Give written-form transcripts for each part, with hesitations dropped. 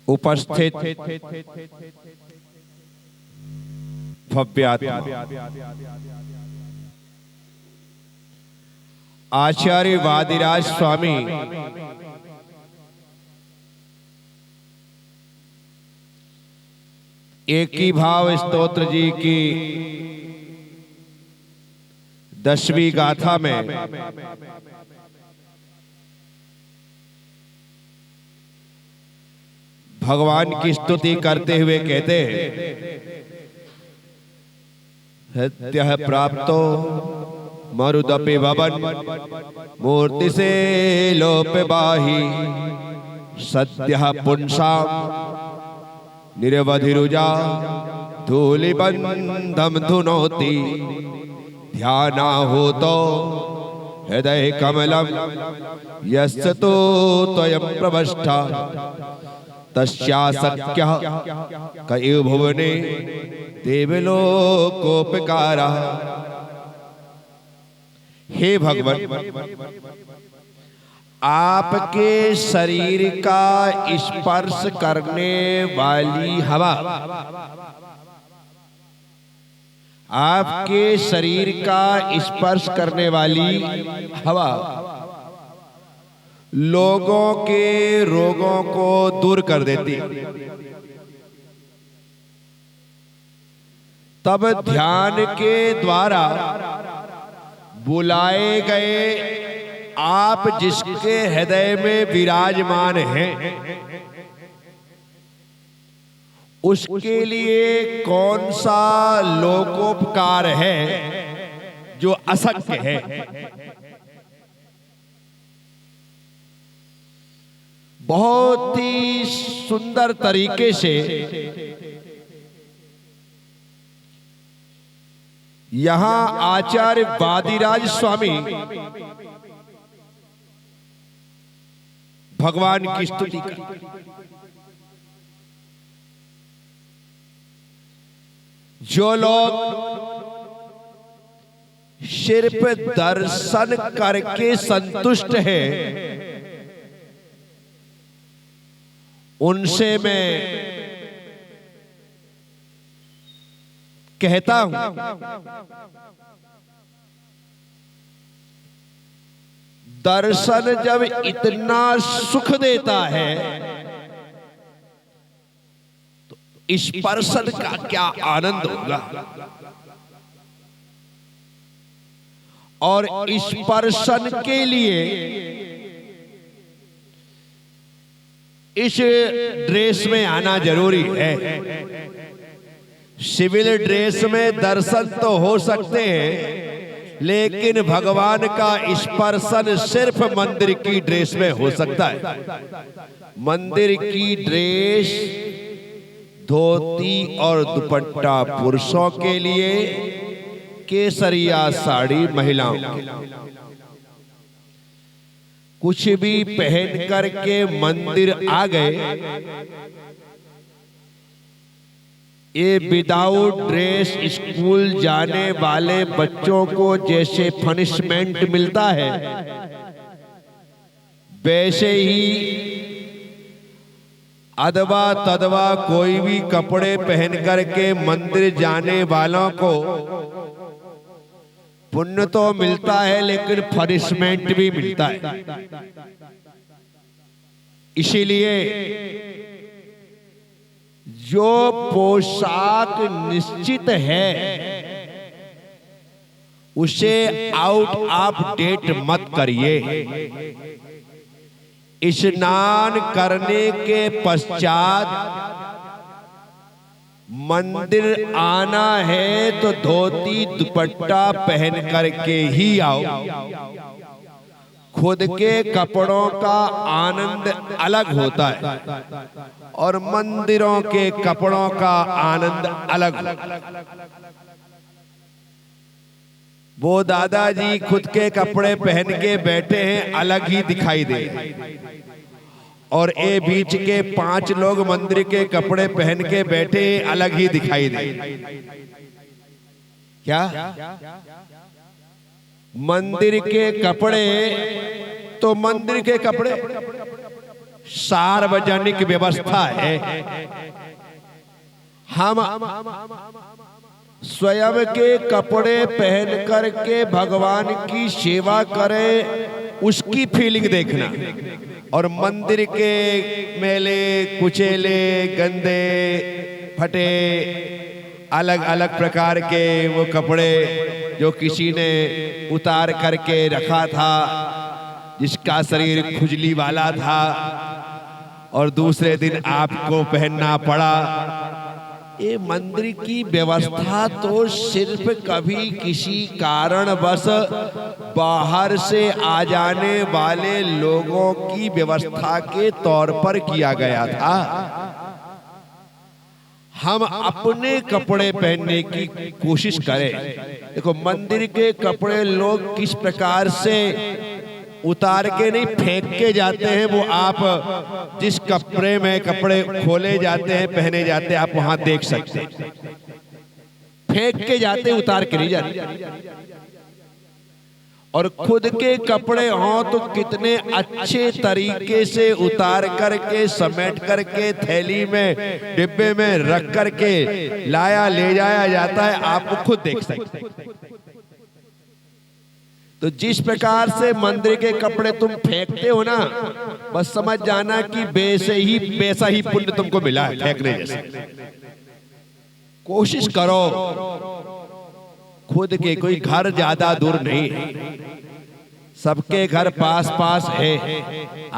उपस्थित भव्यात्मा आचार्य वादिराज स्वामी एक ही भाव स्तोत्र जी की 10वीं गाथा में भगवान की स्तुति करते हुए कहते हैं, हत्यः प्राप्तो मरुदपि भवन मूर्ति से लोप बाहि सत्यः पुंसाम निरवधिरुजा धूलिबंधम धुनोति ध्यानाहूतो हृदय कमलम यस्य तो त्वयं प्रविष्टा तस्यासक्यः कयो भुवने देवलोकोपकारः। हे भगवान, आपके शरीर का स्पर्श करने वाली हवा, आपके शरीर का स्पर्श करने वाली हवा लोगों के रोगों को दूर कर देती। तब ध्यान के द्वारा बुलाए गए आप जिसके हृदय में विराजमान हैं, उसके लिए कौन सा लोकोपकार है जो अशक्य है। बहुत ही सुंदर तरीके से यहां आचार्य वादिराज स्वामी भगवान की स्तुति करते हैं। जो लोग सिर्फ दर्शन करके संतुष्ट हैं, उनसे मैं कहता हूं, दर्शन जब इतना सुख देता है तो स्पर्शन का क्या आनंद होगा। और स्पर्शन के लिए इस ड्रेस में आना जरूरी है। सिविल ड्रेस में दर्शन तो हो सकते हैं, लेकिन भगवान का स्पर्शन सिर्फ मंदिर की ड्रेस में हो सकता है। मंदिर की ड्रेस धोती और दुपट्टा पुरुषों के लिए, केसरिया साड़ी महिलाओं के लिए। कुछ भी पहन करके मंदिर आ गए, ये विदाउट ड्रेस स्कूल जाने वाले बच्चों को जैसे पनिशमेंट मिलता है, वैसे ही अदवा तदवा कोई भी कपड़े पहन करके मंदिर जाने वालों को पुण्य तो मिलता है, लेकिन पनिशमेंट भी मिलता है। इसीलिए जो पोशाक निश्चित है उसे आउट ऑफ डेट मत करिए। स्नान करने के पश्चात मंदिर आना है तो धोती दुपट्टा पहन करके ही आओ। खुद के कपड़ों का आनंद अलग होता है और मंदिरों के कपड़ों का आनंद अलग। वो दादाजी खुद के कपड़े पहन के बैठे हैं, अलग ही दिखाई दे, और ये बीच के 5 लोग मंदिर के कपड़े पहन के बैठे हैं, अलग ही दिखाई दे। क्या मंदिर के कपड़े तो मंदिर के कपड़े, सार्वजनिक व्यवस्था है। हम स्वयं के कपड़े पहन करके भगवान की सेवा करें, उसकी फीलिंग देखना, और मंदिर के मैले कुचेले गंदे फटे अलग अलग प्रकार के वो कपड़े जो किसी ने उतार करके रखा था, जिसका शरीर खुजली वाला था, और दूसरे दिन आपको पहनना पड़ा। ये मंदिर की व्यवस्था तो सिर्फ कभी किसी कारणवश बाहर से आ जाने वाले लोगों की व्यवस्था के तौर पर किया गया था। हम अपने कपड़े पहनने की कोशिश करें। देखो, मंदिर के कपड़े लोग किस प्रकार से उतार के नहीं फेंक के जाते हैं, वो आप जिस कपड़े में कपड़े खोले जाते हैं, पहने जाते हैं, आप वहां देख सकते हैं। फेंक के जाते, उतार के नहीं जाते। और खुद के कपड़े हों तो कितने अच्छे तरीके से उतार करके, समेट करके, थैली में, डिब्बे में रख करके ले जाया जाता है, आप खुद देख सकते हैं। तो जिस प्रकार से मंदिर के कपड़े तुम फेंकते हो ना, बस समझ जाना कि वैसा ही पुण्य तुमको मिला है फेंकने जैसे। कोशिश करो, खुद के कोई घर ज्यादा दूर नहीं, सबके घर पास पास है।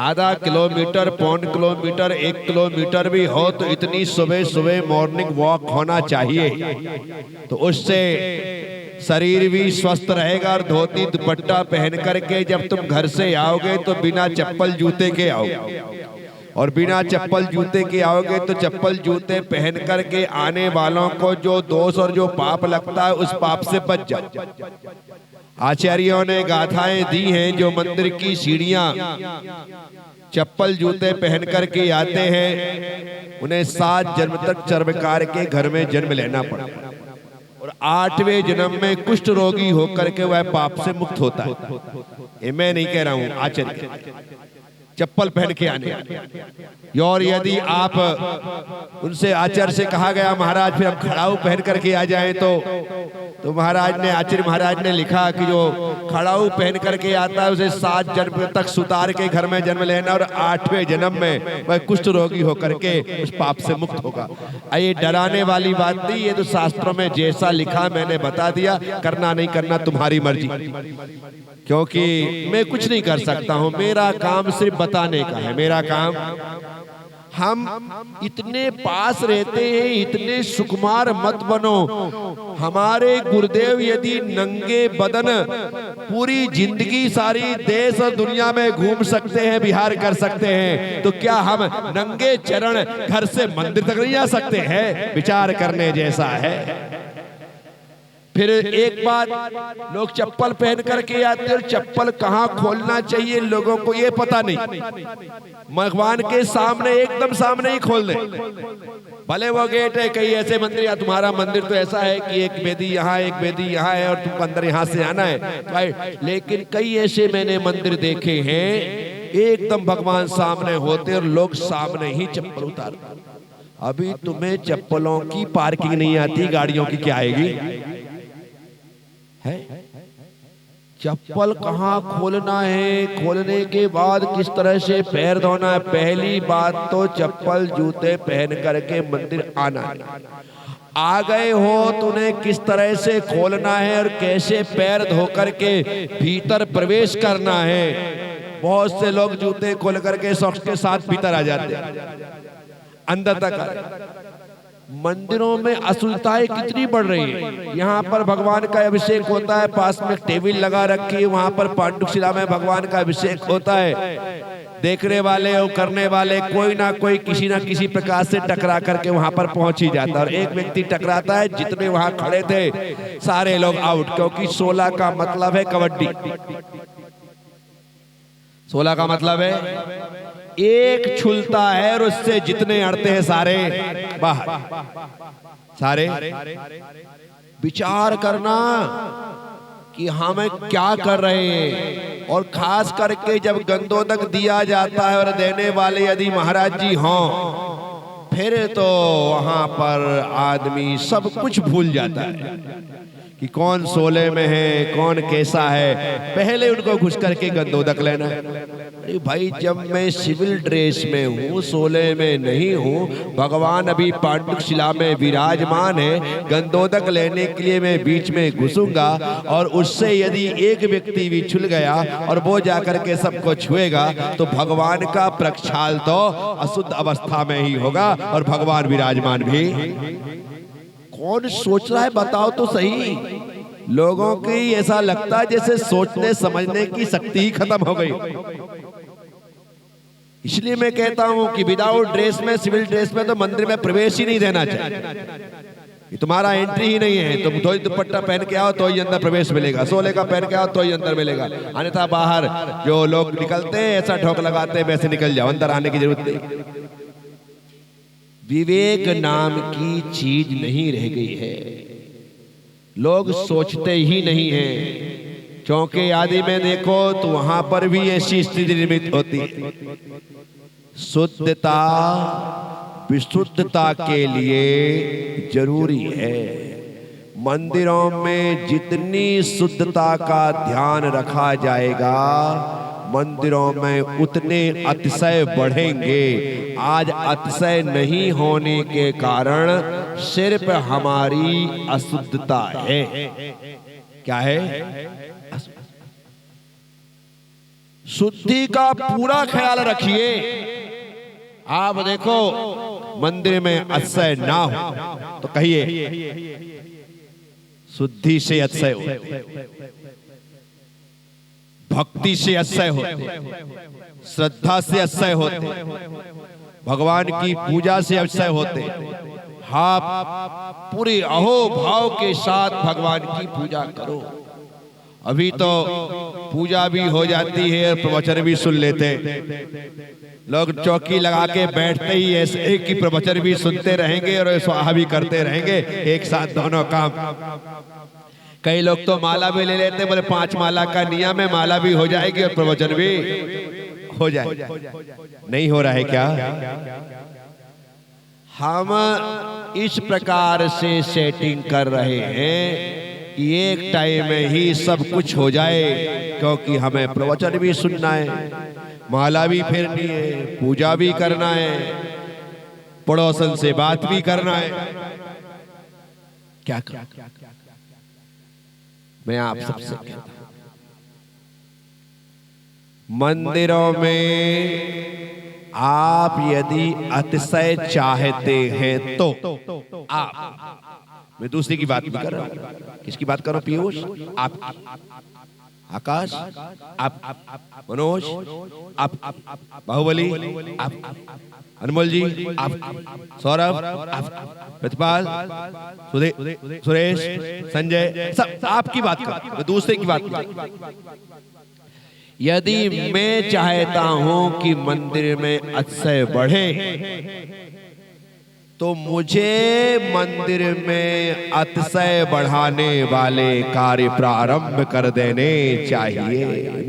आधा किलोमीटर, पौन किलोमीटर, 1 किलोमीटर भी हो तो इतनी सुबह सुबह मॉर्निंग वॉक होना चाहिए। तो उससे शरीर भी स्वस्थ रहेगा। और धोती दुपट्टा पहन करके जब तुम घर से आओगे तो बिना चप्पल जूते के आओगे, और बिना चप्पल जूते के आओगे तो चप्पल जूते पहन करके आने वालों को जो दोष और जो पाप लगता है, उस पाप से बच जाओ। आचार्यों ने गाथाएं दी हैं, जो मंदिर की सीढ़ियां चप्पल जूते पहन करके आते हैं, उन्हें 7 जन्म तक चर्मकार के घर में जन्म लेना पड़ता है, और 8वें जन्म में कुष्ठ रोगी होकर के वह पाप से मुक्त होता है। ये मैं नहीं कह रहा हूं, आचार्य चप्पल पहन के आने। और यदि आप उनसे, आचार्य से कहा गया महाराज फिर हम खड़ाऊ पहन करके आ जाएं, तो महाराज ने, आचार्य महाराज ने लिखा कि जो खड़ाऊ पहन करके आता है उसे 7 जन्म तक सुतार के घर में जन्म लेना, और 8वें जन्म में वह कुष्ठ रोगी होकर के उस पाप से मुक्त होगा। ये डराने वाली बात नहीं, ये तो शास्त्रों में जैसा लिखा मैंने बता दिया, करना नहीं करना तुम्हारी मर्जी, क्योंकि मैं कुछ नहीं कर सकता हूं। मेरा काम सिर्फ बताने का है, मेरा काम। हम इतने पास रहते हैं, इतने सुकुमार मत बनो। हमारे गुरुदेव यदि नंगे बदन पूरी जिंदगी सारी देश और दुनिया में घूम सकते हैं, विहार कर सकते हैं, तो क्या हम नंगे चरण घर से मंदिर तक नहीं जा सकते हैं? विचार करने जैसा है। फिर एक बात, लोग चप्पल पहन करके आते हैं, और चप्पल कहाँ खोलना चाहिए लोगों को ये पता नहीं। भगवान के सामने, एकदम सामने ही खोल दे। भले वो गेट है, कई ऐसे मंदिर, या तुम्हारा मंदिर तो ऐसा है कि एक बेदी यहाँ, एक बेदी यहाँ है, और तुमको अंदर यहाँ से आना है। लेकिन कई ऐसे मैंने मंदिर देखे हैं, एकदम भगवान सामने होते और लोग सामने ही चप्पल उतारते। अभी तुम्हें चप्पलों की पार्किंग नहीं आती, गाड़ियों की क्या आएगी? है चप्पल कहाँ खोलना है, खोलने के बाद किस तरह से पैर धोना है। पहली बात तो चप्पल जूते पहन करके मंदिर आना है। आ गए हो तो उन्हें किस तरह से खोलना है और कैसे पैर धो करके भीतर प्रवेश करना है। बहुत से लोग जूते खोल करके सॉक्स के साथ भीतर आ जाते हैं, अंदर तक। मंदिरों में अशुद्धताएं कितनी बढ़ रही है। यहाँ पर भगवान का अभिषेक होता है, पास में टेबल लगा रखी है, वहां पर पांडुक शिला में भगवान का अभिषेक होता है। देखने वाले और करने वाले कोई ना कोई किसी ना किसी प्रकार से टकरा करके वहां पर पहुंच ही जाता है, और एक व्यक्ति टकराता है, जितने वहां खड़े थे सारे लोग आउट। क्योंकि 16 का मतलब है कबड्डी। 16 का मतलब है एक छुलता है और उससे जितने अड़ते हैं सारे बाहर। सारे विचार करना कि हम क्या कर रहे हैं। और खास करके जब गंधोदक दिया जाता है और देने वाले यदि महाराज जी हों, फिर तो वहां पर आदमी सब कुछ भूल जाता है कि कौन सोले में है, कौन कैसा है। पहले उनको घुस करके गंधोदक लेना है। अरे भाई, जब मैं सिविल ड्रेस में हूँ, सोले में नहीं हूँ, भगवान अभी पांडुक शिला में विराजमान है, गंधोदक लेने के लिए मैं बीच में घुसूंगा और उससे यदि एक व्यक्ति भी छूट गया और वो जाकर के सबको छुएगा तो भगवान का प्रक्षाल तो अशुद्ध अवस्था में ही होगा और भगवान विराजमान भी। कौन सोच रहा है बताओ तो सही। लोगों की ऐसा लगता है जैसे सोचने समझने की शक्ति ही खत्म हो गई। इसलिए मैं कहता हूं कि विदाउट ड्रेस में, सिविल ड्रेस में तो मंदिर में प्रवेश ही नहीं देना चाहिए। तुम्हारा एंट्री ही नहीं है। तुम धोती दुपट्टा पहन के आओ तो ही अंदर प्रवेश मिलेगा, सोले का पहन के आओ तो ही अंदर मिलेगा। अन्यथा बाहर जो लोग निकलते हैं ऐसा ठोक लगाते हैं, वैसे निकल जाओ, अंदर आने की जरूरत नहीं। विवेक नाम की चीज नहीं रह गई है। लोग सोचते ही नहीं है। चौके आदि में देखो तो वहां पर भी ऐसी स्थिति निर्मित होती है। शुद्धता विशुद्धता के लिए जरूरी है। मंदिरों में जितनी शुद्धता का ध्यान रखा जाएगा, मंदिरों में उतने अतिशय बढ़ेंगे। आज अतिशय नहीं होने के कारण सिर्फ हमारी अशुद्धता है। क्या है? शुद्धि का पूरा ख्याल रखिए। आप देखो मंदिर में अतिशय ना हो तो कहिए शुद्धि से अतिशय हो, भक्ति से अतिशय होते, श्रद्धा से अतिशय होते, भगवान की पूजा से अतिशय होते। हाँ, पूरे अहोभाव के साथ भगवान की पूजा करो। अभी तो पूजा भी हो जाती है और प्रवचन भी सुन लेते। लोग चौकी लगा के बैठते ही ऐसे एक ही प्रवचन भी सुनते रहेंगे और स्वाहा भी करते रहेंगे, एक साथ दोनों काम। कई लोग तो माला भी ले लेते, बोले 5 माला का नियम है, माला भी हो जाएगी और प्रवचन भी हो जाएगा। नहीं हो रहा है क्या? हम इस प्रकार से सेटिंग कर रहे हैं कि एक टाइम में ही सब कुछ हो जाए, क्योंकि हमें प्रवचन भी सुनना है, माला भी फेरनी है, पूजा भी करना है, पड़ोसन से बात भी करना है। क्या मैं आप सबसे कहता हूं, मंदिरों में आप यदि अतिशय चाहते हैं तो आप, मैं दूसरे की बात नहीं कर रहा हूं। किसकी बात कर रहा हूं? पीयूष, आप, आकाश, आप, मनोज, आप, बाहुबली, आप, अनमोल जी, आप, सौरभ, आप, प्रतिपाल, सुरेश, संजय, सब आपकी बात कर, मैं दूसरे की बात कर। यदि मैं चाहता हूं कि मंदिर में अतिशय बढ़े तो मुझे मंदिर में अतिशय बढ़ाने वाले कार्य प्रारंभ कर देने चाहिए।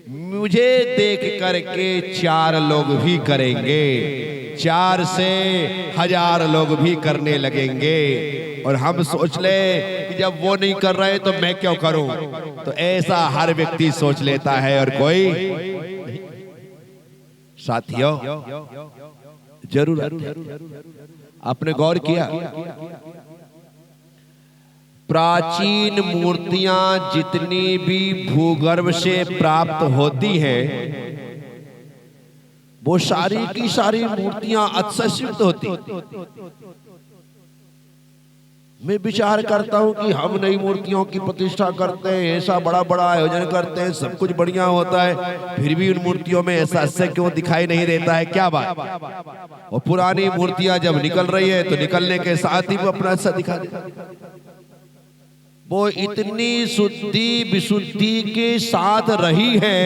मुझे देख करके 4 लोग भी करेंगे, 4 से 1000 लोग भी करने लगेंगे। और हम सोच ले कि जब वो नहीं कर रहे तो मैं क्यों करूं। तो ऐसा हर व्यक्ति सोच लेता है और कोई। साथियों, जरूर आपने गौर किया, प्राचीन मूर्तियां जितनी भी भूगर्भ से प्राप्त होती हैं, वो सारी की सारी मूर्तियां अतिशय शुद्ध होती। मैं विचार करता हूं कि हम नई मूर्तियों की प्रतिष्ठा करते हैं, ऐसा बड़ा बड़ा आयोजन करते हैं, सब कुछ बढ़िया होता है, फिर भी उन मूर्तियों में ऐसा अतिशय क्यों दिखाई नहीं देता है? क्या बात? और पुरानी मूर्तियां जब निकल रही है तो निकलने के साथ ही वो अपना अतिशय दिखा देती है। वो इतनी शुद्धि विशुद्धि के साथ रही है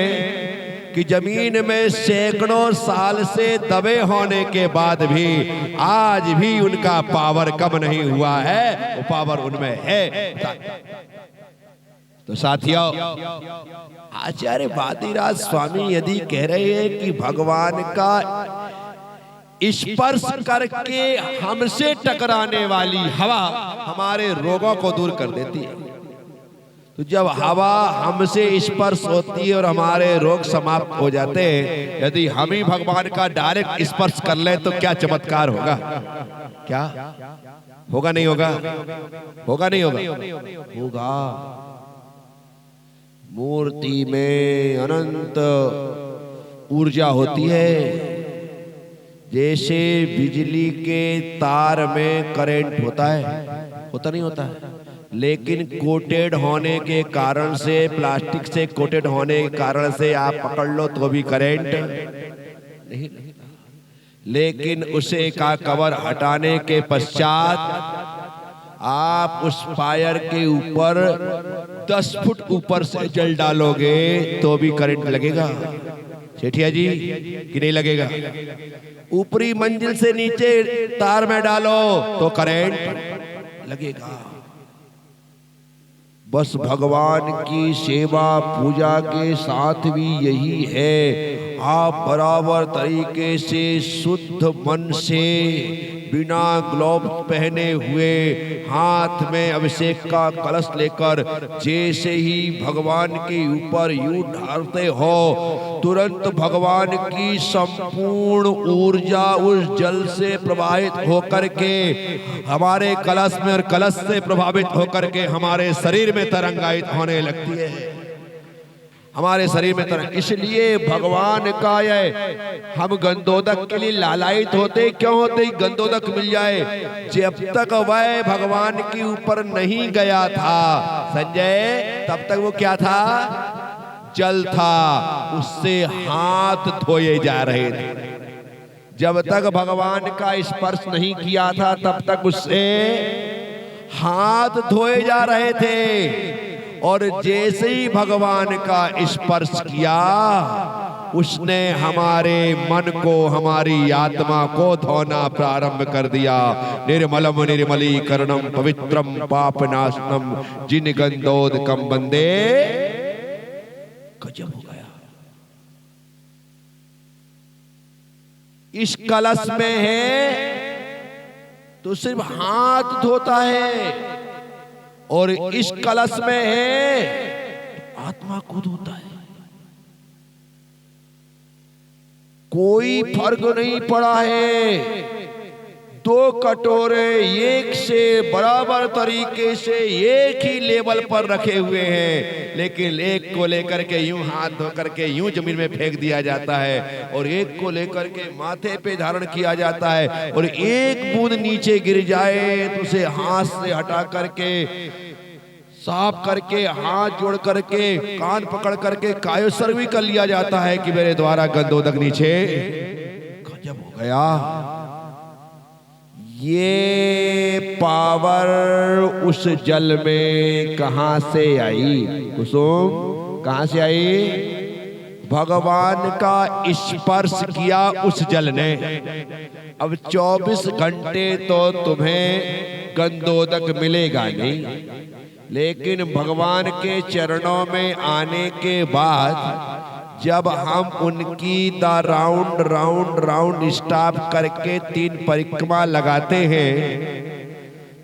कि जमीन में सैकड़ों साल से दबे होने के बाद भी आज भी उनका पावर कम नहीं हुआ है, वो पावर उनमें है। तो साथियों, आचार्य वादिराज स्वामी यदि कह रहे हैं कि भगवान का स्पर्श करके हमसे टकराने वाली हवा हमारे रोगों को दूर कर देती है, तो जब हवा हमसे स्पर्श होती है और हमारे रोग समाप्त हो जाते हैं, यदि हम ही भगवान का डायरेक्ट स्पर्श कर ले तो क्या चमत्कार होगा? क्या होगा? नहीं होगा? होगा नहीं होगा? होगा। मूर्ति में अनंत ऊर्जा होती है। जैसे बिजली के तार में करंट होता है, होता नहीं होता है, लेकिन कोटेड होने के कारण से, प्लास्टिक से कोटेड होने के कारण से आप पकड़ लो तो भी करंट नहीं, लेकिन उसे का कवर हटाने के पश्चात आप उस फायर के ऊपर 10 फुट ऊपर से जल डालोगे तो भी करंट लगेगा। सेठिया जी, कि नहीं लगेगा? ऊपरी मंजिल से नीचे तार में डालो तो करंट लगेगा। बस भगवान की सेवा पूजा के साथ भी यही है। आप बराबर तरीके से शुद्ध मन से, बिना ग्लोव पहने हुए, हाथ में अभिषेक का कलश लेकर जैसे ही भगवान के ऊपर यूं ढालते हो, तुरंत भगवान की संपूर्ण ऊर्जा उस जल से प्रवाहित होकर के हमारे कलश में, और कलश से प्रभावित होकर के हमारे शरीर में तरंगायित होने लगती है। हमारे शरीर में तरंग। इसलिए भगवान का यह हम गंधोदक के लिए लालायित होते। क्यों होते? गंधोदक मिल जाए। जब तक वह भगवान के ऊपर नहीं गया था संजय, तब तक वो क्या था? जल था, उससे हाथ धोए जा रहे थे। जब तक भगवान का स्पर्श नहीं किया था तब तक उससे हाथ धोए जा रहे थे। और जैसे ही भगवान का स्पर्श किया, उसने हमारे मन को, हमारी आत्मा को धोना प्रारंभ कर दिया। निर्मलम निर्मलीकरणम पवित्रम पापनाशनम जिन गंधोदकम बंदे। गजब हो गया। इस कलश में है तो सिर्फ हाथ धोता है, और इस कलश में है तो आत्मा को धोता है। कोई फर्क नहीं पड़ा है। 2 कटोरे एक से बराबर तरीके से एक ही लेवल पर रखे हुए हैं, लेकिन एक को लेकर के यूं हाथ धो करके यूं जमीन में फेंक दिया जाता है, और एक को लेकर के माथे पे धारण किया जाता है, और एक बूंद नीचे गिर जाए तो उसे हाथ से हटा करके, साफ करके, हाथ जोड़ करके, कान पकड़ करके कायोसर भी कर लिया जाता है कि मेरे द्वारा गंधोदक नीचे। गजब हो गया। ये पावर उस जल में कहां से आई? कुसुम, कहां से आई? भगवान का स्पर्श किया उस जल ने। अब 24 घंटे तो तुम्हें गंधोदक मिलेगा नहीं, लेकिन भगवान के चरणों में आने के बाद जब हम उनकी राउंड स्टॉप करके 3 परिक्रमा लगाते हैं,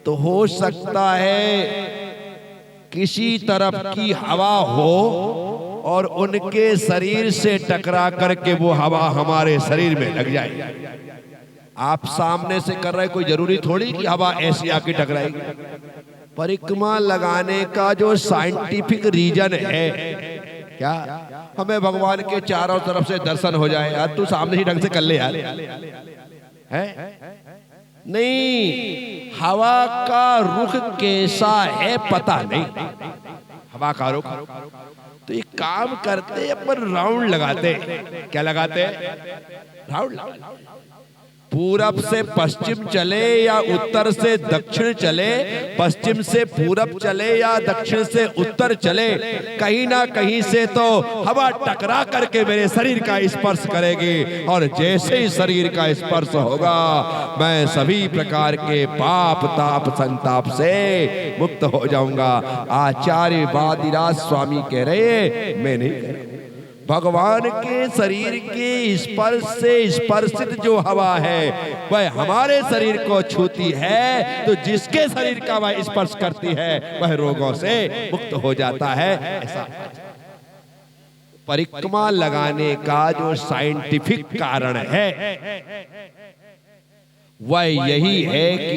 तो हो सकता है किसी तरफ की हवा हो और उनके शरीर से टकरा करके वो हवा हमारे शरीर में लग जाए। आप सामने से कर रहे, कोई जरूरी थोड़ी कि हवा ऐसी आके टकराएगी। परिक्रमा लगाने का जो साइंटिफिक रीजन है, क्या हमें भगवान के चारों तरफ से दर्शन हो जाए। यार तू सामने ही ढंग से कर ले यार, है नहीं। हवा का रुख कैसा है पता नहीं, हवा का रुख। तो ये काम करते अपन राउंड लगाते। क्या लगाते? राउंड। पूरब से पश्चिम चले या उत्तर से दक्षिण चले, पश्चिम से पूरब चले या दक्षिण से उत्तर चले, कहीं ना कहीं से तो हवा टकरा करके मेरे शरीर का स्पर्श करेगी। और जैसे ही शरीर का स्पर्श होगा मैं सभी प्रकार के पाप ताप संताप से मुक्त हो जाऊंगा। आचार्य वादिराज स्वामी कह रहे मैं नहीं कह रहा। भगवान के शरीर के स्पर्श से स्पर्शित जो हवा है वह हमारे शरीर को छूती है, तो जिसके शरीर का वह स्पर्श करती है वह रोगों से मुक्त हो जाता है। ऐसा परिक्रमा लगाने का जो साइंटिफिक कारण है वह यही है कि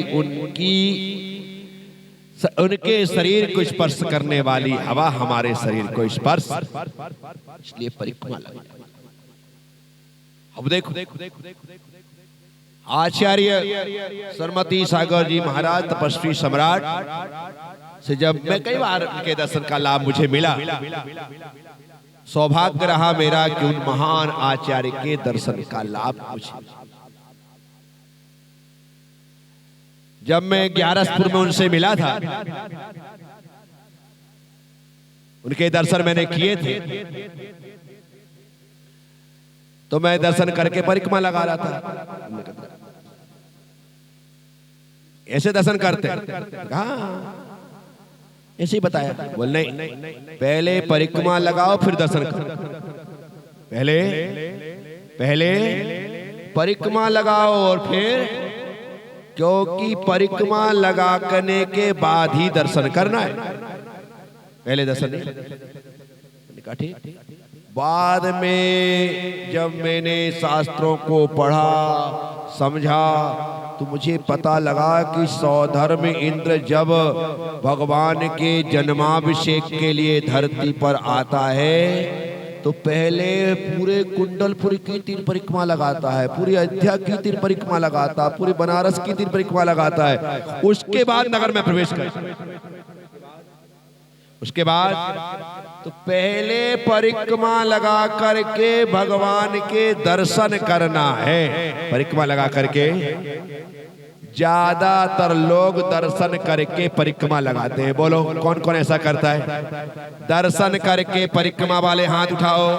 उनके शरीर को स्पर्श करने वाली हवा हमारे शरीर को स्पर्श, इसलिए परिक्रमा लगा। अब देखो आचार्य सरमती सागर जी महाराज तपस्वी सम्राट से जब मैं कई बार उनके दर्शन का लाभ मुझे मिला, सौभाग्य रहा मेरा कि उन महान आचार्य के दर्शन का लाभ मुझे। जब मैं ग्यारसपुर में उनसे मिला था, उनके दर्शन मैंने किए थे, तो मैं दर्शन करके परिक्रमा लगा रहा था। ऐसे दर्शन करते? हाँ, ऐसे ही बताया। बोल नहीं, पहले परिक्रमा लगाओ फिर दर्शन करो। पहले परिक्रमा लगाओ और फिर, क्योंकि परिक्रमा लगा करने के बाद ही दर्शन करना है, पहले दर्शन नहीं। ठीक। बाद में जब मैंने शास्त्रों को पढ़ा समझा तो मुझे पता लगा कि सौधर्म इंद्र जब भगवान के जन्माभिषेक के लिए धरती पर आता है तो पहले पूरे कुंडलपुर की 3 परिक्रमा लगाता है, पूरी अयोध्या की 3 परिक्रमा लगाता है, पूरी बनारस की 3 परिक्रमा लगाता है। उसके बाद नगर में प्रवेश कर, उसके बाद तो पहले परिक्रमा लगा करके भगवान के दर्शन करना है। परिक्रमा लगा करके ज्यादातर लोग दर्शन करके परिक्रमा लगाते हैं। बोलो कौन कौन ऐसा करता है? दर्शन करके परिक्रमा वाले हाथ उठाओ।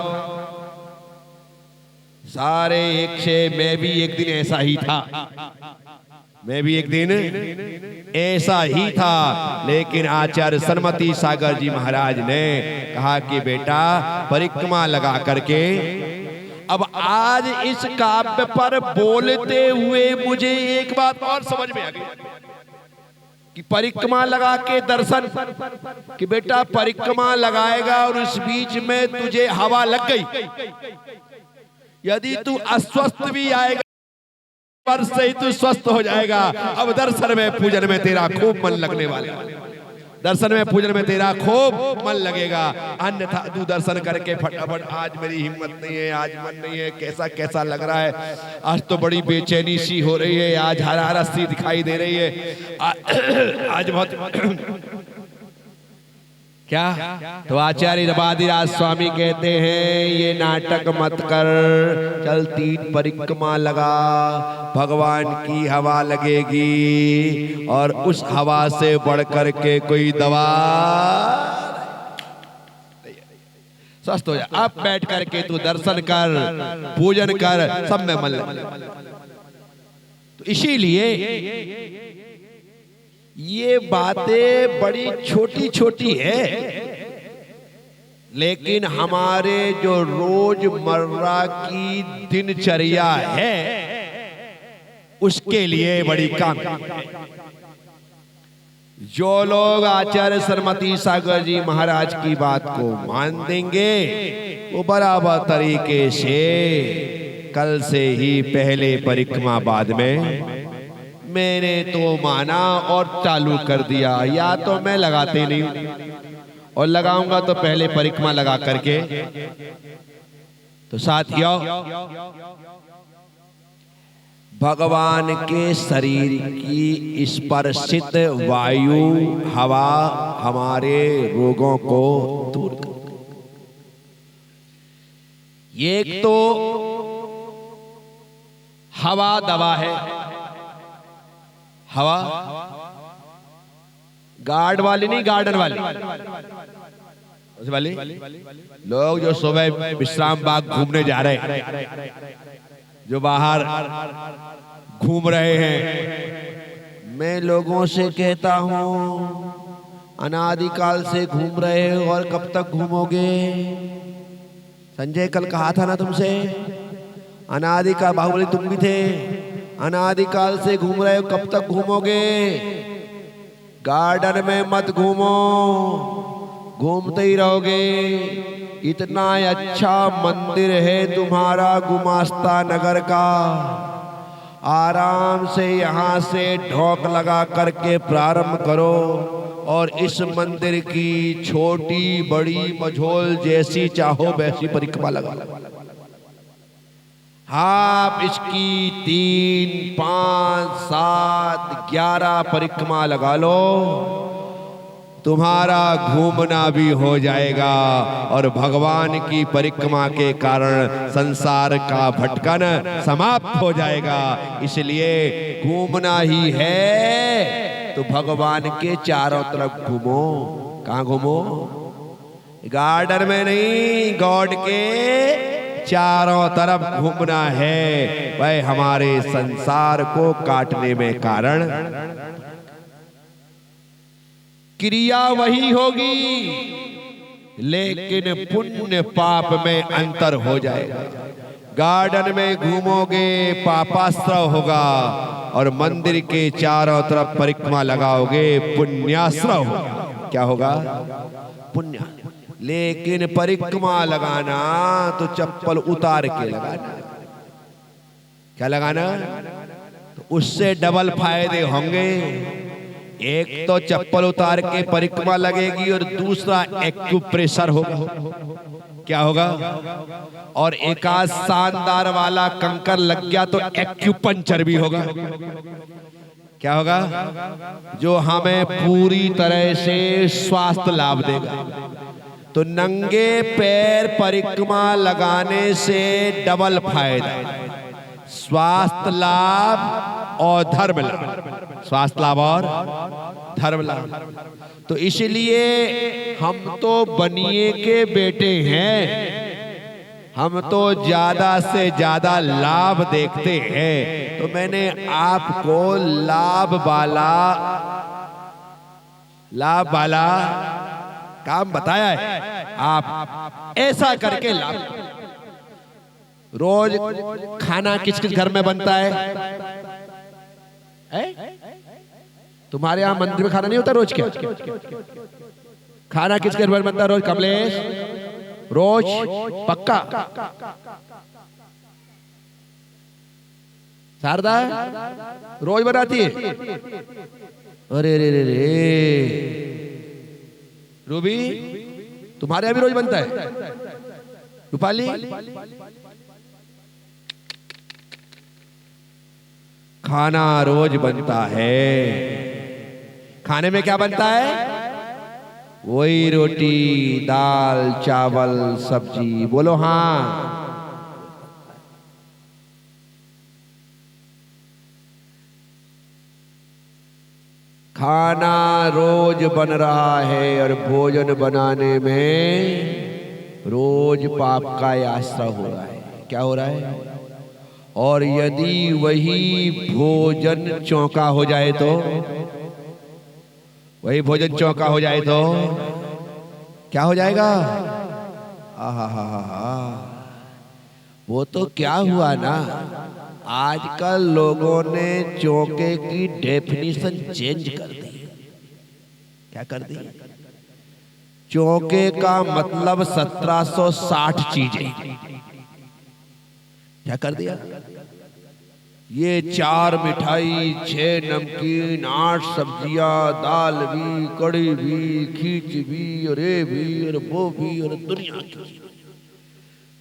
सारे एक से मैं भी एक दिन ऐसा ही था, मैं भी एक दिन ऐसा ही था, लेकिन आचार्य सरमती सागर जी महाराज ने कहा कि बेटा परिक्रमा लगा करके। अब आज इस काव्य पर बोलते हुए मुझे एक बात और समझ में आ गई कि परिक्रमा लगा के दर्शन, कि बेटा परिक्रमा लगाएगा और उस बीच में तुझे हवा लग गई, यदि तू अस्वस्थ भी आएगा पर से ही तू स्वस्थ हो जाएगा। अब दर्शन में पूजन में तेरा खूब मन लगने वाला, दर्शन में पूजन में तेरा खूब मन लगेगा। अन्यथा तू दर्शन करके फटाफट आज मेरी हिम्मत नहीं है, आज मन नहीं है, कैसा कैसा लग रहा है, आज तो बड़ी बेचैनी सी हो रही है, आज हरारत सी दिखाई दे रही है, आज बहुत क्या। तो आचार्य वादिराज स्वामी कहते हैं ये नाटक मत कर, चल 3 परिक्रमा लगा, भगवान की हवा लगेगी और उस हवा से बढ़कर के कोई दवा, स्वस्थ हो जा। अब बैठ करके तू दर्शन कर, पूजन कर, सब में मन लगे। तो इसीलिए ये बातें बड़ी छोटी छोटी है, लेकिन हमारे जो रोजमर्रा की दिनचर्या है उसके लिए बड़ी काम। जो लोग आचार्य सरमती सागर जी महाराज की बात को मान देंगे वो बराबर तरीके से कल से ही पहले परिक्रमा, बाद में मैंने तो माना और चालू कर दिया। या तो मैं लगाते नहीं और लगाऊंगा तो पहले परिक्रमा लगा करके। तो साथियों, भगवान के शरीर की स्पर्शित वायु हवा हमारे रोगों को दूर कर। एक तो हवा दवा है। हवा गार्ड वाली नहीं, गार्डन वाली। उस वाली लोग जो सुबह विश्राम बाग घूमने जा रहे हैं, जो बाहर घूम रहे हैं, मैं लोगों से कहता हूं अनादिकाल से घूम रहे हो और कब तक घूमोगे? संजय कल कहा था ना तुमसे, अनादिकाल, बाहुबली तुम भी थे, अनादिकाल से घूम रहे हो, कब तक घूमोगे? गार्डन में मत घूमो, घूमते ही रहोगे। इतना अच्छा मंदिर है तुम्हारा गुमास्ता नगर का, आराम से यहाँ से ढोक लगा करके प्रारंभ करो और इस मंदिर की छोटी बड़ी मझोल जैसी चाहो वैसी परिक्रमा लगा लो। आप इसकी 3, 5, 7, 11 परिक्रमा लगा लो, तुम्हारा घूमना भी हो जाएगा और भगवान की परिक्रमा के कारण संसार का भटकन समाप्त हो जाएगा। इसलिए घूमना ही है तो भगवान के चारों तरफ घूमो। कहाँ घूमो? गार्डन में नहीं, गॉड के चारों तरफ घूमना है। वह हमारे संसार को काटने में कारण क्रिया वही होगी, लेकिन पुण्य पाप में अंतर हो जाएगा। गार्डन में घूमोगे पापाश्रय होगा और मंदिर के चारों तरफ परिक्रमा लगाओगे पुण्याश्रय होगा। क्या होगा? पुण्य। लेकिन परिक्रमा लगाना तो चप्पल उतार के लगाना। क्या लगाना? तो उससे डबल फायदे होंगे। एक तो चप्पल उतार के परिक्रमा लगेगी और दूसरा एक्यूप्रेशर होगा। क्या होगा? और एक आध शानदार वाला कंकर लग गया तो एक्यूपंक्चर भी होगा। क्या होगा? जो हमें पूरी तरह से स्वास्थ्य लाभ देगा। तो नंगे पैर परिक्रमा लगाने से डबल फायदा, स्वास्थ्य लाभ और धर्म लाभ। स्वास्थ्य लाभ और धर्म लाभ। तो इसलिए हम तो बनिए के बेटे हैं, हम तो ज्यादा से ज्यादा लाभ देखते हैं। तो मैंने आपको लाभ वाला काम बताया है। आप ऐसा करके लाभ। रोज खाना किस किस घर में बनता है? तुम्हारे यहां मंदिर में खाना नहीं होता रोज? क्या खाना किस घर में बनता है रोज? कमलेश, रोज पक्का? शारदा रोज बनाती है? अरे रे रे रे। रूबी तुम्हारे यहां भी रोज बनता है? रूपाली खाना रोज बनता है। खाने में क्या बनता है? वही रोटी, दाल, चावल, सब्जी। बोलो हाँ। खाना रोज बन रहा है और भोजन बनाने में रोज पाप का आश्रय हो रहा है। क्या हो रहा है? और यदि वही भोजन चौका हो जाए तो, वही भोजन चौका हो जाए तो क्या हो जाएगा? आहा, वो तो क्या हुआ ना, आजकल लोगों ने चौके की डेफिनेशन चेंज कर दी। क्या कर दी? चौके का मतलब 1760 चीजें। क्या कर दिया? ये 4 मिठाई, 6 नमकीन, 8 सब्जियां, दाल भी, कड़ी भी, खींच भी, और ये भी, और वो भी, और दुनिया की।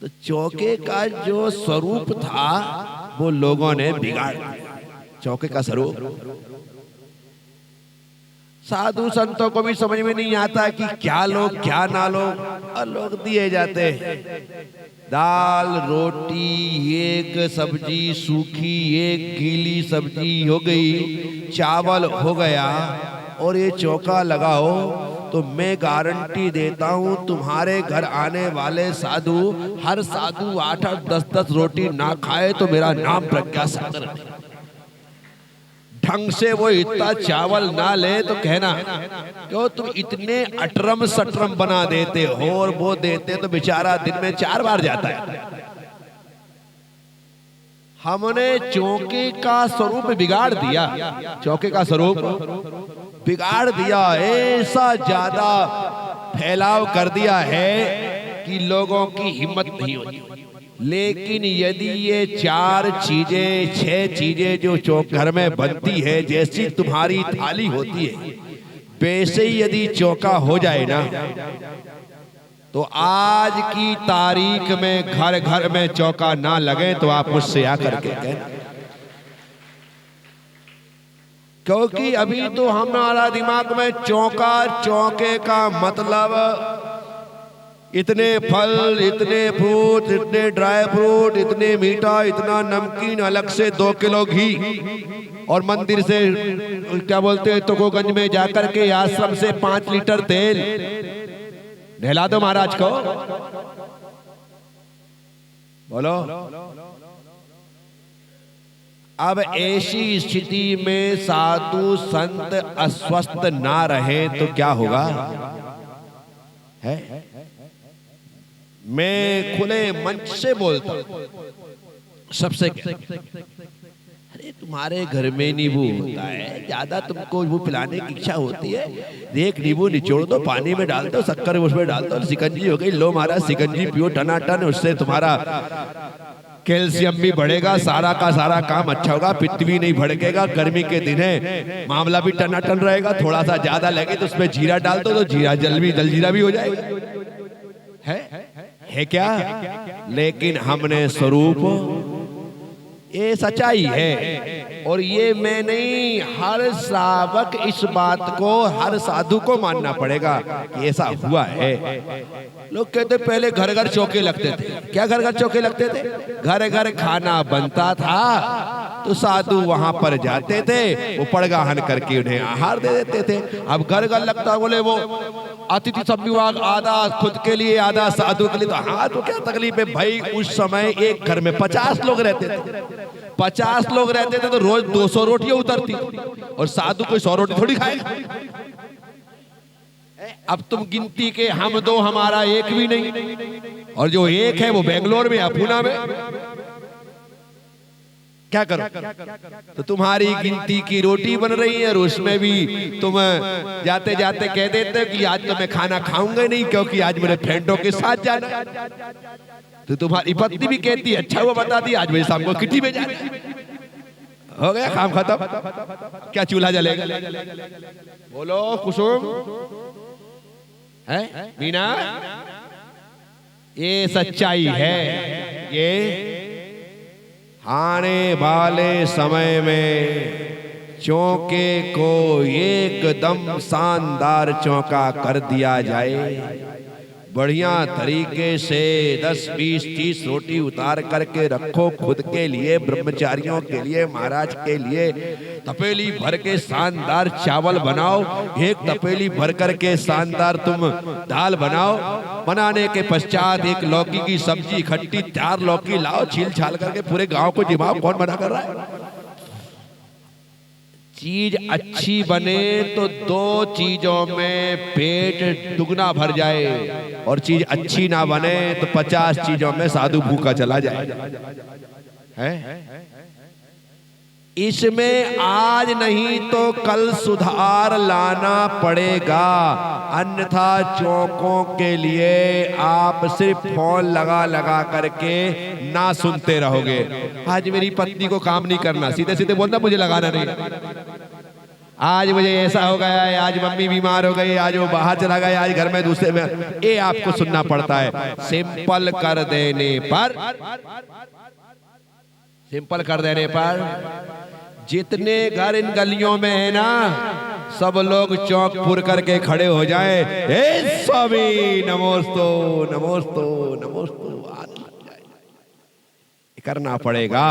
तो चौके का जो स्वरूप था वो लोगों ने बिगाड़ दिया। चौके का स्वरूप साधु संतों को भी समझ में नहीं आता कि क्या लो क्या ना लो, और लोग दिए जाते हैं। दाल रोटी, एक सब्जी सूखी, एक गीली सब्जी हो गई, चावल हो गया और ये चौका लगाओ तो मैं गारंटी देता हूं तुम्हारे घर आने वाले साधु, हर साधु 8-8 10-10 रोटी ना खाए तो मेरा नाम प्रज्ञा सागर है। ढंग से वो इतना चावल ना ले तो कहना क्यों तुम इतने अटरम सटरम बना देते हो, और वो देते तो बेचारा दिन में 4 बार जाता है। हमने चौके का स्वरूप बिगाड़ दिया, चौके का स्वरूप बिगाड़ दिया, ऐसा ज्यादा फैलाव कर दिया है कि लोगों की हिम्मत नहीं होती। लेकिन यदि ये 4 चीजें 6 चीजें जो चौक घर में बनती है, जैसी तुम्हारी थाली होती है वैसे ही यदि चौका हो जाए ना, तो आज की तारीख में घर घर में चौका ना लगे तो आप मुझसे आकर के कहना, क्योंकि अभी तो हमारा दिमाग में चौका, चौके का मतलब इतने फल, इतने फ्रूट, इतने ड्राई फ्रूट, इतने मीठा, इतना नमकीन, अलग से 2 किलो घी, और मंदिर से क्या बोलते हैं तुकोगंज में जाकर के आश्रम से 5 लीटर तेल नहला दो महाराज को। बोलो, अब ऐसी स्थिति में साधु संत अस्वस्थ ना रहे तो क्या होगा? है मैं खुले मंच से बोलता हूं सबसे, अरे तुम्हारे घर में नींबू होता है, ज्यादा तुमको वो पिलाने की इच्छा होती है, एक नींबू निचोड़ दो, पानी में डाल दो, शक्कर उसमें डाल दो, सिकंजी हो गई, लो महाराज सिकंजी पियो टनाटन, उससे तुम्हारा कैल्शियम भी बढ़ेगा, सारा का सारा काम अच्छा होगा, पित्त भी नहीं भड़केगा, गर्मी के दिन है मामला भी टनाटन रहेगा, थोड़ा सा ज्यादा लगे तो उसमें जीरा डाल दो तो जीरा जलजीरा भी हो जाएगा। है क्या? लेकिन हमने स्वरूप, ये सच्चाई है, और ये मैं नहीं, हर श्रावक इस बात को, हर साधु को मानना पड़ेगा कि ऐसा हुआ है। लोग कहते पहले घर घर चौके लगते थे, क्या घर घर चौके लगते थे? घर घर खाना बनता था तो साधु वहां पर जाते थे, वो पड़गाहन करके उन्हें आहार दे देते थे। अब घर घर लगता, बोले वो अतिथि सब विभाग, आधा खुद के लिए आधा साधु के लिए, तो हाँ तो क्या तकलीफ है भाई? उस समय एक घर में 50 लोग रहते थे, 50 लोग रहते थे तो रोज 200 रोटियां उतरती, और साधु कोई 100 रोटी थोड़ी खाएगा। अब तुम गिनती के हम 2, हमारा एक भी नहीं, और जो एक है वो बेंगलोर में या पूना में, क्या करो? तो तुम्हारी गिनती की रोटी बन रही है, और उसमें भी तुम जाते जाते कह देते हो कि आज तो मैं खाना खाऊंगा नहीं क्योंकि आज मेरे फ्रेंडों के साथ जाना है। तो तुम्हारी पत्नी भी कहती है, अच्छा वो बता दी आज मेरे शाम को किटी में जाना है। हो गया काम खत्म, क्या चूल्हा जलेगा? बोलो कुसुम, है मीना, ये सच्चाई है। ये आने वाले समय में चौके को एकदम शानदार चौका कर दिया जाए, बढ़िया तरीके से 10, 20, 30 रोटी उतार करके रखो खुद के लिए, ब्रह्मचारियों के लिए, महाराज के लिए, तपेली भर के शानदार चावल बनाओ, एक तपेली भर करके शानदार तुम दाल बनाओ, बनाने के पश्चात एक लौकी की सब्जी खट्टी, 4 लौकी लाओ, छील छाल करके पूरे गांव को जिमाओ। कौन मना कर रहा है? चीज अच्छी बने तो 2 चीजों में पेट दुगना भर जाए, और चीज अच्छी ना बने तो 50 चीजों में साधु भूखा चला जाए। है इसमें आज नहीं तो कल सुधार लाना पड़ेगा, अन्यथा चौकों के लिए आप सिर्फ फोन लगा लगा करके ना सुनते रहोगे। आज मेरी पत्नी को काम नहीं करना, सीधे सीधे बोलना मुझे लगाना नहीं, आज मुझे ऐसा हो गया है, आज मम्मी बीमार हो गई, आज वो बाहर चला गया, आज घर में दूसरे में, ये आपको सुनना पड़ता है। सिंपल कर देने पर, सिंपल कर देने पर जितने घर इन गलियों में है ना, सब लोग चौक पुर करके खड़े हो जाए, हे स्वामी नमोस्तु नमोस्तु नमोस्तु। करना पड़ेगा।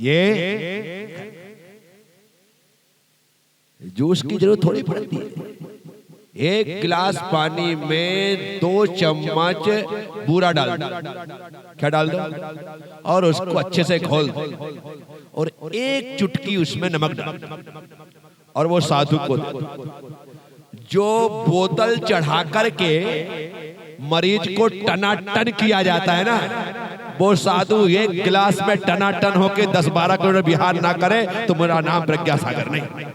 ये जूस की जरूरत थोड़ी पड़ती है। एक गिलास पानी में 2 चम्मच बूरा डाल दो, क्या डाल दो, और उसको अच्छे से घोल दो, और 1 चुटकी उसमें नमक डाल, और वो साधु को जो बोतल चढ़ा करके मरीज को टनाटन किया जाता है ना, वो साधु 1 गिलास में टनाटन होके 10-12 किलोमीटर बिहार ना करे तो मेरा नाम प्रज्ञा सागर नहीं।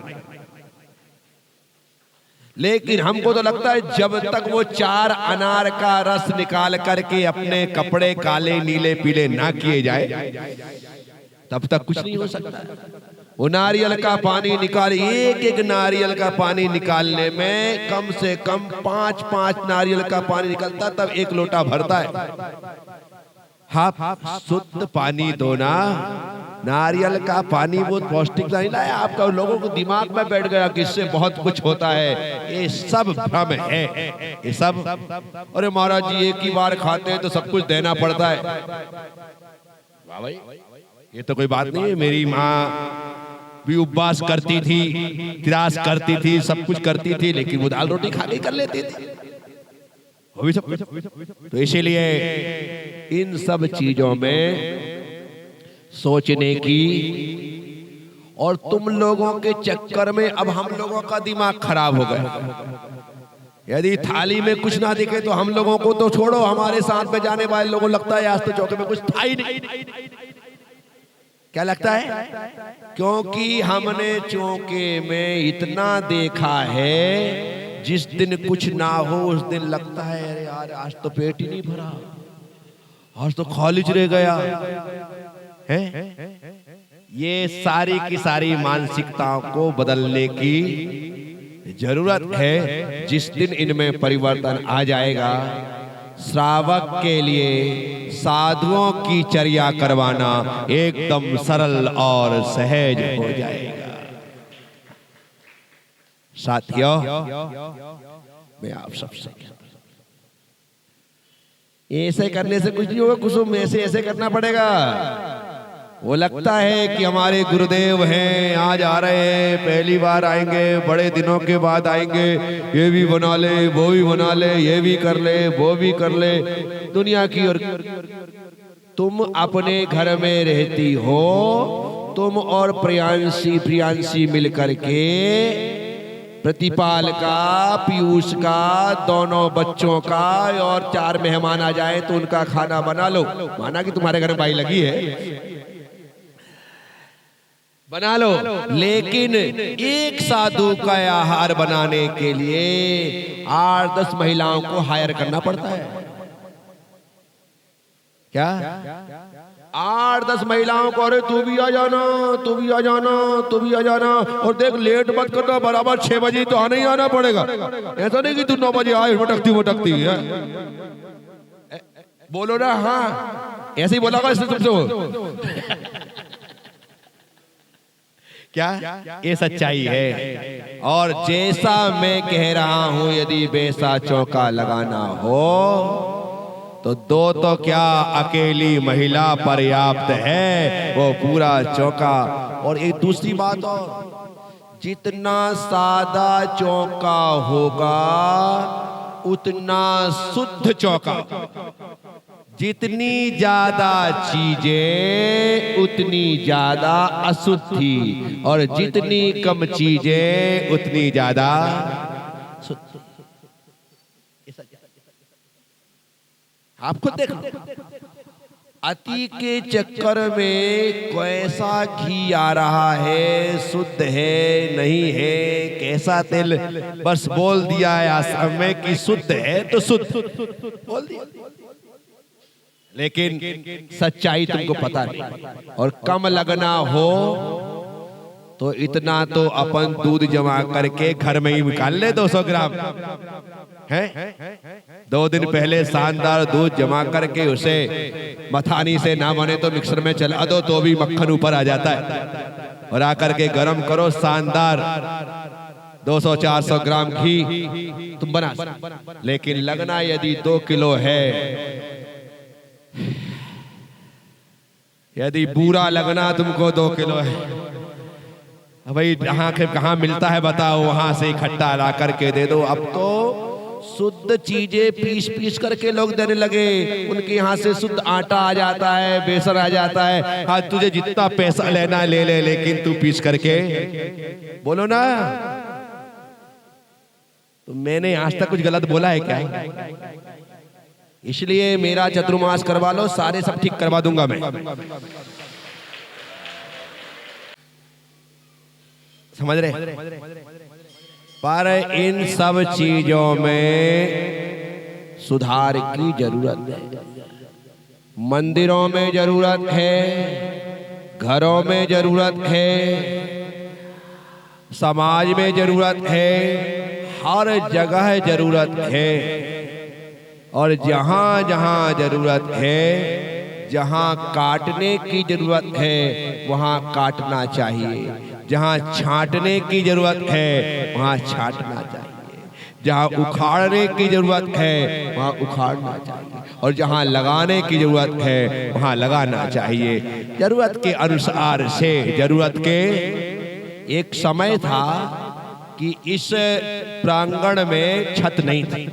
लेकिन हमको तो लगता है जब तक वो 4 अनार का रस निकाल करके अपने कपड़े काले नीले पीले ना किए जाए तब तक कुछ नहीं हो सकता। वो नारियल का पानी निकाल, एक नारियल का पानी निकालने में कम से कम 5 नारियल का पानी निकलता, तब 1 लोटा भरता है। हाँ, शुद्ध पानी दो ना। नारियल का पानी बहुत पौष्टिक नहीं लाया आपका, लोगों को दिमाग में बैठ गया कि इससे बहुत कुछ होता है। ये सब भ्रम है, ये सब। अरे महाराज जी एक ही बार खाते हैं तो सब कुछ देना पड़ता है। वाह भाई, ये तो कोई बात नहीं है। मेरी माँ भी उपवास करती थी, तिरास करती थी, सब कुछ करती थी, लेकिन वो दाल रोटी खा के कर लेती थी। तो इसीलिए इन सब चीजों में सोचने की, और तुम लोगों के चक्कर में अब हम लोगों का दिमाग खराब हो गया। यदि थाली में कुछ ना दिखे तो हम लोगों को तो छोड़ो, हमारे साथ में जाने वाले लोगों को लगता है आज तो चौके में कुछ था ही नहीं। क्या लगता है? क्योंकि हमने चौके में इतना देखा है, जिस दिन कुछ ना हो उस दिन लगता है अरे यार आज तो पेट ही नहीं भरा, आज तो खाली रह गया है। ये सारी की सारी मानसिकताओं को बदलने की जरूरत है। जिस दिन इनमें परिवर्तन आ जाएगा, श्रावक के लिए साधुओं की चर्या करवाना एकदम सरल और सहज हो जाएगा। साथियों, मैं आप सबसे ऐसे करने से कुछ नहीं होगा, कुछ ऐसे करना पड़ेगा। वो लगता है कि हमारे गुरुदेव हैं, आज आ रहे हैं, पहली बार आएंगे, बड़े दिनों के बाद आएंगे, ये भी बना ले, वो भी बना ले, ये भी कर ले, वो भी कर ले, दुनिया की। और तुम अपने घर में रहती हो, तुम और प्रियांशी मिलकर के प्रतिपाल का, पीयूष का, दोनों बच्चों का, और 4 मेहमान आ जाए तो उनका खाना बना लो। माना कि तुम्हारे घर में बाई लगी है, बना लो। लेकिन एक साधु का आहार बनाने के लिए 8-10 महिलाओं को हायर करना पड़ता है। क्या? 8-10 महिलाओं को, अरे तू भी आ जाना, तू भी आ जाना, तू भी आ जाना, और देख लेट मत करना, बराबर 6 बजे तो आना ही आना पड़ेगा। ऐसा नहीं कि तू 9 बजे आए मटकती है। बोलो ना, हाँ ऐसे ही बोला तुमसे। क्या? ये सच्चाई है। और जैसा मैं कह रहा हूं, यदि वैसा चौका लगाना हो तो 2 तो क्या, अकेली महिला पर्याप्त है, वो पूरा चौका। और एक दूसरी बात और, जितना सादा चौका होगा उतना शुद्ध चौका। जितनी ज्यादा चीजें उतनी ज्यादा अशुद्धि, और जितनी कम चीजें उतनी ज्यादा शुद्ध। आप खुद देखो, अति के चक्कर में कैसा घी आ रहा है, शुद्ध है नहीं है, कैसा तेल, बस बोल दिया है आसाम में कि शुद्ध है तो शुद्ध बोल दिया, लेकिन सच्चाई तुमको पता नहीं। और कम लगना हो तो इतना तो अपन दूध जमा करके घर में ही निकाल ले 200 ग्राम है। 2 दिन पहले शानदार दूध जमा करके उसे मथानी से ना बने तो मिक्सर में चला दो तो भी मक्खन ऊपर आ जाता है। और आकर के गरम करो, शानदार 200-400 ग्राम घी तुम बना। लेकिन लगना यदि 2 किलो है यदि बुरा लगना तुमको 2 किलो है, भाई कहाँ मिलता है बताओ, वहां से इकट्ठा ला करके दे दो। अब तो शुद्ध चीजें पीस पीस करके लोग देने लगे। उनके यहाँ से शुद्ध आटा आ जाता है, बेसन आ जाता है। हाँ, तुझे जितना पैसा लेना ले ले, लेकिन तू पीस करके बोलो ना। तो मैंने आज तक कुछ गलत बोला है क्या? इसलिए मेरा चतुर्मास करवा लो, सारे सब ठीक करवा दूंगा मैं। समझ रहे? पर इन सब चीजों में सुधार की जरूरत है। मंदिरों में जरूरत है, घरों में जरूरत है, समाज में जरूरत है, हर जगह जरूरत है। और जहां जहां जरूरत है, जहां काटने की जरूरत है, वहां काटना चाहिए। जहां छांटने की जरूरत है, वहां छांटना चाहिए। जहां उखाड़ने की जरूरत है, वहां उखाड़ना चाहिए। और जहां लगाने की जरूरत है, वहां लगाना चाहिए, जरूरत के अनुसार से। जरूरत के एक समय था कि इस प्रांगण में छत नहीं थी।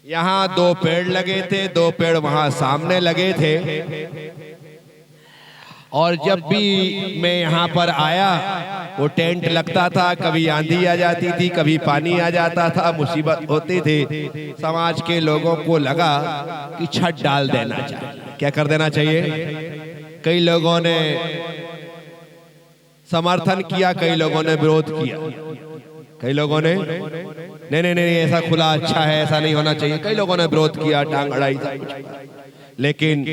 यहाँ 2 पेड़ लगे थे, 2 पेड़ वहां सामने लगे थे। और जब भी मैं यहाँ पर आया, वो टेंट लगता था, कभी आंधी आ जाती थी, कभी पानी आ जाता था, मुसीबत होती थी। समाज के लोगों को लगा कि छत डाल देना चाहिए। क्या कर देना चाहिए? कई लोगों ने समर्थन किया, कई लोगों ने विरोध किया। कई लोगों ने नहीं ऐसा खुला अच्छा है, ऐसा नहीं होना चाहिए। कई लोगों ने विरोध किया, टांग अड़ाई, लेकिन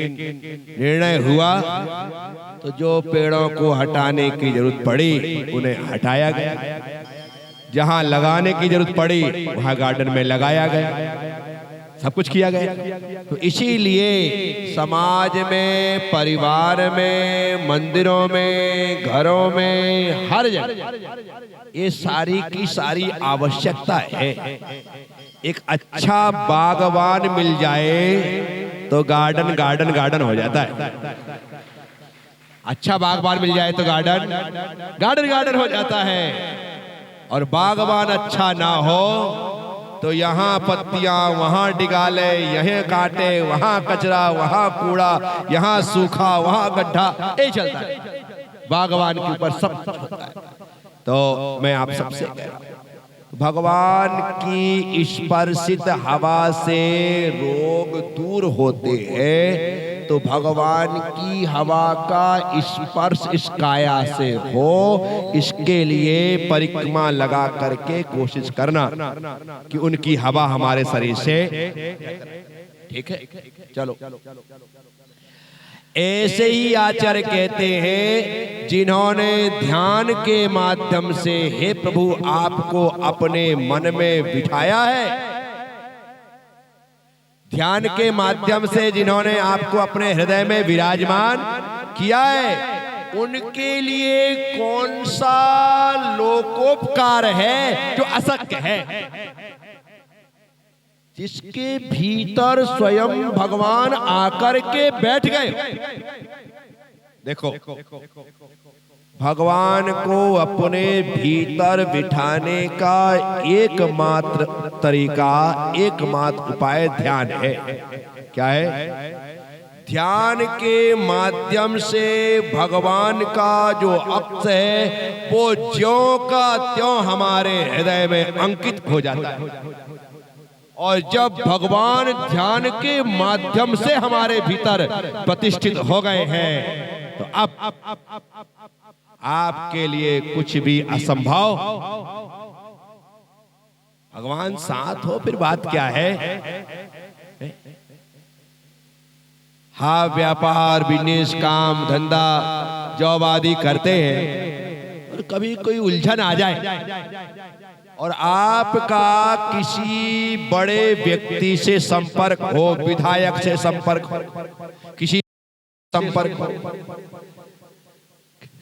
निर्णय हुआ तो जो पेड़ों को हटाने की जरूरत पड़ी उन्हें हटाया गया। जहां लगाने की जरूरत पड़ी वहां गार्डन में लगाया गया। सब कुछ किया गया। तो इसीलिए समाज में, परिवार में, मंदिरों में, घरों में, हर जगह ये सारी की सारी आवश्यकता है। एक अच्छा बागवान मिल जाए तो गार्डन गार्डन गार्डन हो जाता है। अच्छा बागवान मिल जाए तो गार्डन गार्डन गार्डन हो जाता है। और बागवान अच्छा ना हो तो यहाँ पत्तियां, वहां डिगाले, यहीं काटे, वहां कचरा, वहां कूड़ा, यहाँ सूखा, वहां गड्ढा, ये चलता है। बागवान के ऊपर सब कुछ होता है। तो मैं आप सबसे कह रहा हूं, भगवान की स्पर्शित हवा से रोग दूर होते हैं। तो भगवान की हवा का स्पर्श इस काया से हो, इसके लिए परिक्रमा लगा करके कोशिश करना कि उनकी हवा हमारे शरीर से। ठीक है, चलो। ऐसे ही आचार्य कहते हैं, जिन्होंने ध्यान के माध्यम से हे प्रभु आपको अपने मन में बिठाया है, ध्यान के माध्यम से जिन्होंने आपको अपने हृदय में विराजमान किया है, उनके लिए कौन सा लोकोपकार है जो अशक्य है? जिसके भीतर स्वयं भगवान आकर के बैठ गए। देखो, भगवान को अपने भीतर बिठाने का एकमात्र तरीका, एकमात्र उपाय ध्यान है। क्या है? ध्यान के माध्यम से भगवान का जो अक्ष है वो ज्यों का त्यों हमारे हृदय में अंकित हो जाता है। और जब भगवान ध्यान के माध्यम से हमारे भीतर प्रतिष्ठित हो गए हैं, तो अब आपके लिए कुछ भी असंभव। भगवान साथ हो फिर बात क्या है? हाँ, व्यापार, बिजनेस, काम धंधा, जॉब आदि करते हैं, और कभी कोई उलझन आ जाए और आपका किसी बड़े व्यक्ति से संपर्क हो, विधायक से संपर्क हो, किसी संपर्क हो,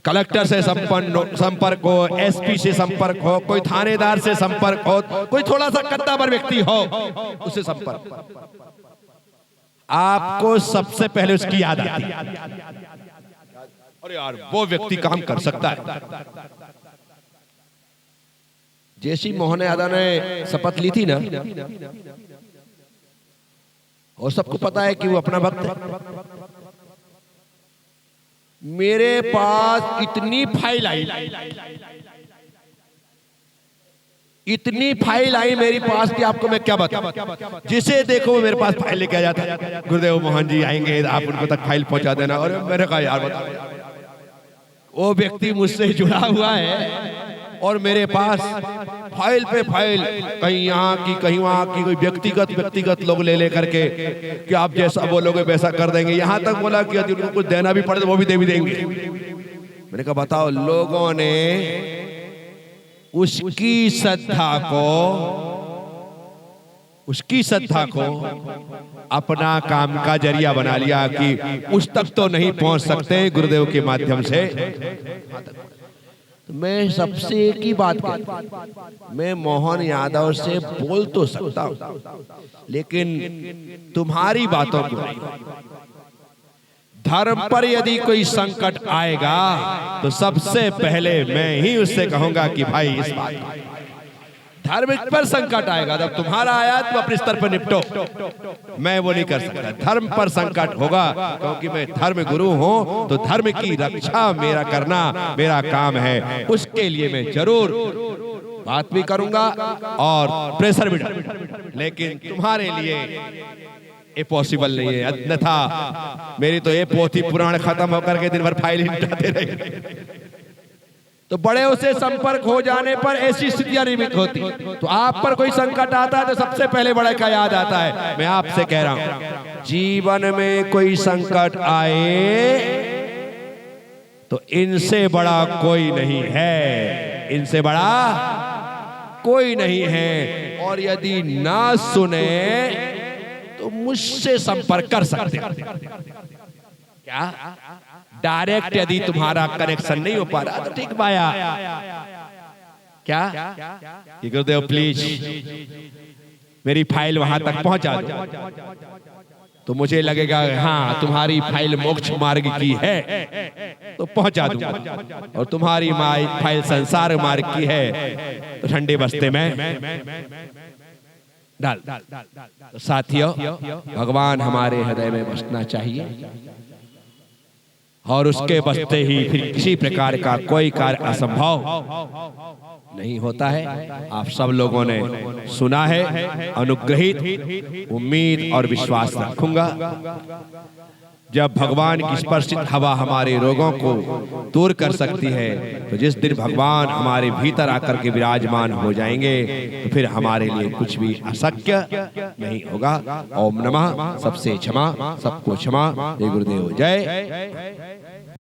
कलेक्टर से संपर्क हो, एसपी से संपर्क हो, कोई थानेदार से संपर्क हो, कोई थोड़ा सा कद्दावर व्यक्ति हो, उससे संपर्क। आपको सबसे पहले उसकी याद आती है, अरे यार वो व्यक्ति काम कर सकता है। जैसी मोहन यादव ने शपथ ली थी ना, और सबको पता है कि वो अपना भक्त है। मेरे पास इतनी फाइल आई, इतनी फाइल आई मेरे पास कि आपको मैं क्या बताऊं। जिसे देखो वो मेरे पास फाइल लेके आ जाता है, गुरुदेव मोहन जी आएंगे, आप उनको तक फाइल पहुंचा देना। और मैंने कहा यार बता, वो व्यक्ति मुझसे जुड़ा हुआ है और मेरे पास फाइल पे फाइल, कहीं यहाँ की कहीं वहाँ की, कोई व्यक्तिगत लोग ले करके कि आप जैसा बोलोगे वैसा कर देंगे। यहाँ तक बोला कि यदि उनको कुछ देना भी पड़े तो वो भी दे भी देंगे। मैंने कहा बताओ, लोगों ने उसकी श्रद्धा को अपना काम का जरिया बना लिया कि उस तक तो नहीं पहुंच सकते गुरुदेव के माध्यम से। तो मैं सबसे एक ही बात कहता हूं, मैं मोहन यादव से बोल तो सकता हूं, लेकिन तुम्हारी बातों को नहीं। धर्म पर यदि कोई संकट आएगा तो सबसे पहले मैं ही उससे कहूंगा कि भाई इस बात धर्म पर संकट आएगा, जब तुम्हारा आया तो अपने स्तर पर निपटो, मैं वो नहीं कर सकता। धर्म पर संकट होगा क्योंकि मैं धर्म गुरु हूं, तो धर्म की रक्षा मेरा करना मेरा काम है। उसके लिए मैं जरूर बात भी करूंगा और प्रेशर भी डालूंगा, लेकिन तुम्हारे लिए ये पॉसिबल नहीं है। अन्यथा मेरी तो ये पोथी पुराण खत्म होकर के दिन भर फाइल ही निपटाते रहे। तो बड़े से संपर्क हो जाने पर ऐसी स्थितियां निर्मित होती। तो आप पर कोई संकट आता है तो सबसे पहले बड़े का याद आता है। मैं आपसे कह रहा हूं, जीवन में कोई संकट आए तो इनसे बड़ा कोई नहीं है, इनसे बड़ा कोई नहीं है। और यदि ना सुने तो मुझसे संपर्क कर सकते हैं। क्या डायरेक्ट यदि तुम्हारा कनेक्शन नहीं हो पा रहा तो ठीक बाया, क्या कि गुरुदेव प्लीज मेरी फाइल वहां तक पहुंचा दो, तो मुझे लगेगा हाँ तुम्हारी फाइल मोक्ष मार्ग की है तो पहुंचा दूंगा, और तुम्हारी फाइल संसार मार्ग की है तो ठंडे बस्ते में डाल। तो साथियों, भगवान हमारे हृदय में बसना चाहिए और उसके बसते ही फिर किसी प्रकार का कोई कार्य असंभव नहीं होता है। आप सब लोगों ने सुना है, अनुग्रहित उम्मीद और विश्वास रखूंगा। जब भगवान की स्पर्शित हवा हमारे रोगों को दूर कर सकती है, तो जिस दिन भगवान हमारे भीतर आकर के विराजमान हो जाएंगे तो फिर हमारे लिए कुछ भी अशक्य नहीं होगा। ओम नमः, सबसे क्षमा, सबको क्षमा। जय गुरुदेव, जय।